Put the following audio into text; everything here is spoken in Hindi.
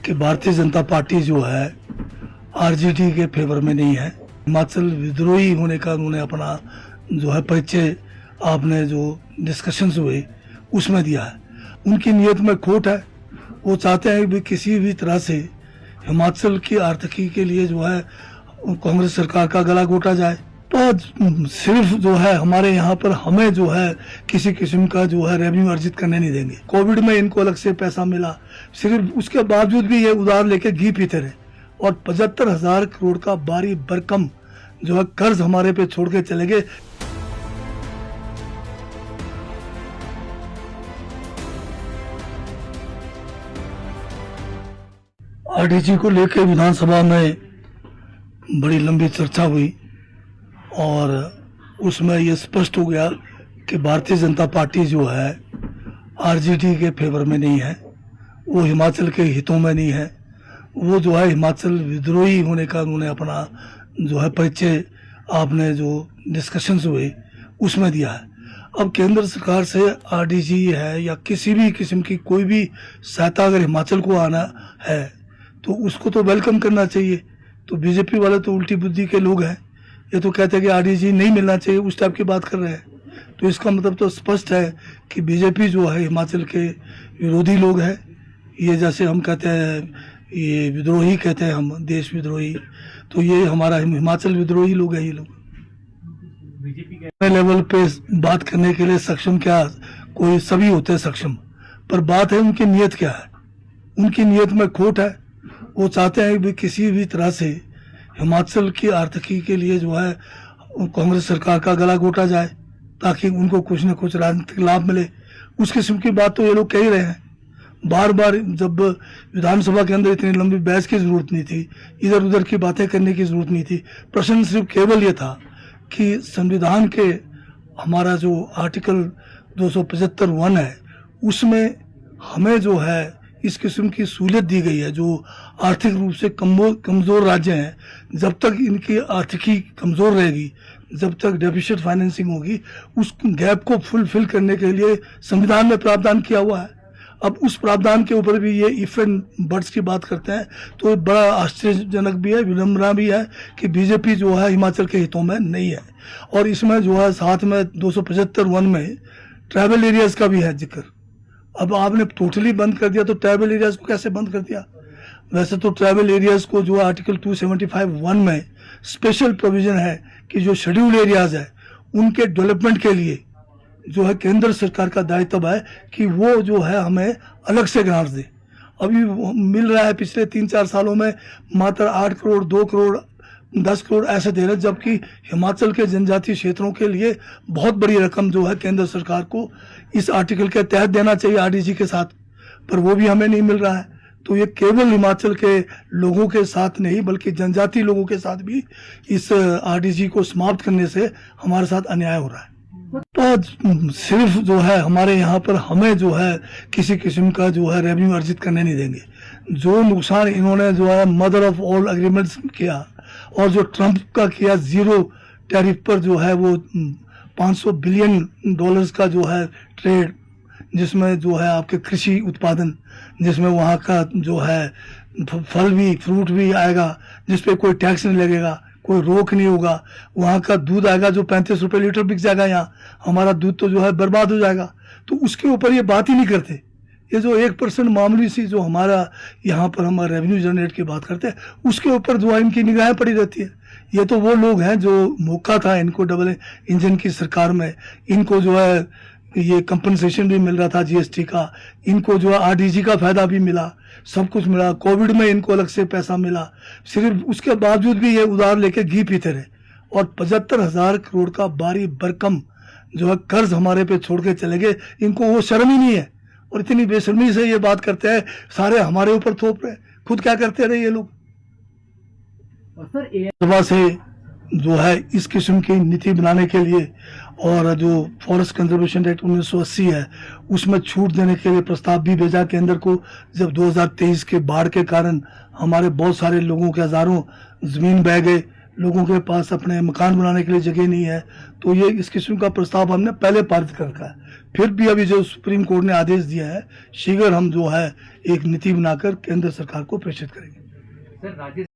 कि भारतीय जनता पार्टी जो है आरजेडी के फेवर में नहीं है। हिमाचल विद्रोही होने का उन्होंने अपना जो है परिचय आपने जो डिस्कशंस हुए उसमें दिया है। उनकी नीयत में खोट है। वो चाहते हैं कि किसी भी तरह से हिमाचल की आर्थिकी के लिए जो है कांग्रेस सरकार का गला घोटा जाए। तो सिर्फ जो है हमारे यहाँ पर हमें जो है किसी किस्म का जो है रेवेन्यू अर्जित करने नहीं देंगे। कोविड में इनको अलग से पैसा मिला, सिर्फ उसके बावजूद भी ये उधार लेके घी पीते रहे और 75,000 करोड़ का भारी भरकम जो है कर्ज हमारे पे छोड़ के चले गए। आरडीजी को लेकर विधानसभा में बड़ी लंबी चर्चा हुई और उसमें ये स्पष्ट हो गया कि भारतीय जनता पार्टी जो है आरजेडी के फेवर में नहीं है, वो हिमाचल के हितों में नहीं है। वो जो है हिमाचल विद्रोही होने का उन्होंने अपना जो है परिचय आपने जो डिस्कशंस हुए उसमें दिया है। अब केंद्र सरकार से आरडीजी है या किसी भी किस्म की कोई भी सहायता अगर हिमाचल को आना है तो उसको तो वेलकम करना चाहिए। तो बीजेपी वाले तो उल्टी बुद्धि के लोग हैं, ये तो कहते हैं कि आरडीजी नहीं मिलना चाहिए, उस टाइप की बात कर रहे हैं। तो इसका मतलब तो स्पष्ट है कि बीजेपी जो है हिमाचल के विरोधी लोग हैं। ये जैसे हम कहते हैं ये विद्रोही कहते हैं, हम देश विद्रोही, तो ये हमारा हिमाचल विद्रोही लोग हैं। ये लोग बीजेपी लेवल पे बात करने के लिए सक्षम क्या कोई सभी होते हैं सक्षम, पर बात है उनकी नीयत क्या है। उनकी नीयत में खोट है। वो चाहते हैं कि किसी भी तरह से हिमाचल की आर्थिकी के लिए जो है कांग्रेस सरकार का गला घोटा जाए ताकि उनको कुछ न कुछ राजनीतिक लाभ मिले। उस किस्म की बात तो ये लोग कह ही रहे हैं बार बार। जब विधानसभा के अंदर इतनी लंबी बहस की जरूरत नहीं थी, इधर उधर की बातें करने की जरूरत नहीं थी। प्रश्न सिर्फ केवल ये था कि संविधान के हमारा जो आर्टिकल 275(1) है उसमें हमें जो है इस किस्म की सहूलियत दी गई है। जो आर्थिक रूप से कमजोर राज्य हैं, जब तक इनकी आर्थिकी कमजोर रहेगी, जब तक डेफिसिट फाइनेंसिंग होगी, उस गैप को फुलफिल करने के लिए संविधान में प्रावधान किया हुआ है। अब उस प्रावधान के ऊपर भी ये इफ एंड बट्स की बात करते हैं तो बड़ा आश्चर्यजनक भी है, विडंबना भी है कि बीजेपी जो है हिमाचल के हितों में नहीं है। और इसमें जो है साथ में 275(1) में ट्राइबल एरियाज का भी है जिक्र। अब आपने टोटली बंद कर दिया तो ट्राइबल एरियाज को कैसे बंद कर दिया? वैसे तो ट्राइबल एरियाज को जो आर्टिकल 275(1) में स्पेशल प्रोविजन है कि जो शेड्यूल्ड एरियाज है उनके डेवलपमेंट के लिए जो है केंद्र सरकार का दायित्व है कि वो जो है हमें अलग से ग्रांट दे। अभी मिल रहा है पिछले 3-4 सालों में मात्र 8 करोड़, 2 करोड़, 10 करोड़ ऐसे दे रहे, जबकि हिमाचल के जनजातीय क्षेत्रों के लिए बहुत बड़ी रकम जो है केंद्र सरकार को इस आर्टिकल के तहत देना चाहिए आरडीजी के साथ, पर वो भी हमें नहीं मिल रहा है। तो ये केवल हिमाचल के लोगों के साथ नहीं बल्कि जनजातीय लोगों के साथ भी इस आरडीजी को समाप्त करने से हमारे साथ अन्याय हो रहा है। तो सिर्फ जो है हमारे यहाँ पर हमें जो है किसी किस्म का जो है रेवेन्यू अर्जित करने नहीं देंगे। जो नुकसान इन्होंने जो है मदर ऑफ ऑल एग्रीमेंट्स किया और जो ट्रंप का किया जीरो टैरिफ पर जो है वो $500 बिलियन का जो है ट्रेड, जिसमें जो है आपके कृषि उत्पादन, जिसमें वहाँ का जो है फल भी फ्रूट भी आएगा जिस पे कोई टैक्स नहीं लगेगा, कोई रोक नहीं होगा। वहाँ का दूध आएगा जो 35 रुपये लीटर बिक जाएगा, यहाँ हमारा दूध तो जो है बर्बाद हो जाएगा। तो उसके ऊपर ये बात ही नहीं करते। ये जो 1% मामूली सी जो हमारा यहाँ पर हम रेवेन्यू जनरेट की बात करते हैं उसके ऊपर जो है इनकी निगाहें पड़ी रहती है। ये तो वो लोग हैं जो मौका था इनको डबल इंजन की सरकार में, इनको जो है ये कंपनसेशन भी मिल रहा था जीएसटी का, इनको जो है आरडीजी का फायदा भी मिला, सब कुछ मिला। कोविड में इनको अलग से पैसा मिला, सिर्फ उसके बावजूद भी ये उधार लेके घी पीते रहे और 75,000 करोड़ का भारी भरकम जो है कर्ज हमारे पे छोड़ के चले गए। इनको वो शर्म ही नहीं है और इतनी बेशर्मी से ये बात करते हैं, सारे हमारे ऊपर थोप रहे, खुद क्या करते रहे ये लोग। सभा से जो है इस किस्म की नीति बनाने के लिए और जो फॉरेस्ट कंजर्वेशन एक्ट 1980 है उसमें छूट देने के लिए प्रस्ताव भी भेजा केंद्र को। जब 2023 के बाढ़ के कारण हमारे बहुत सारे लोगों के हजारों जमीन बह गए, लोगों के पास अपने मकान बनाने के लिए जगह नहीं है, तो ये इस किस्म का प्रस्ताव हमने पहले पारित कर रखा है। फिर भी अभी जो सुप्रीम कोर्ट ने आदेश दिया है, शीघ्र हम जो है एक नीति बनाकर केंद्र सरकार को प्रेषित करेंगे। सर राज्य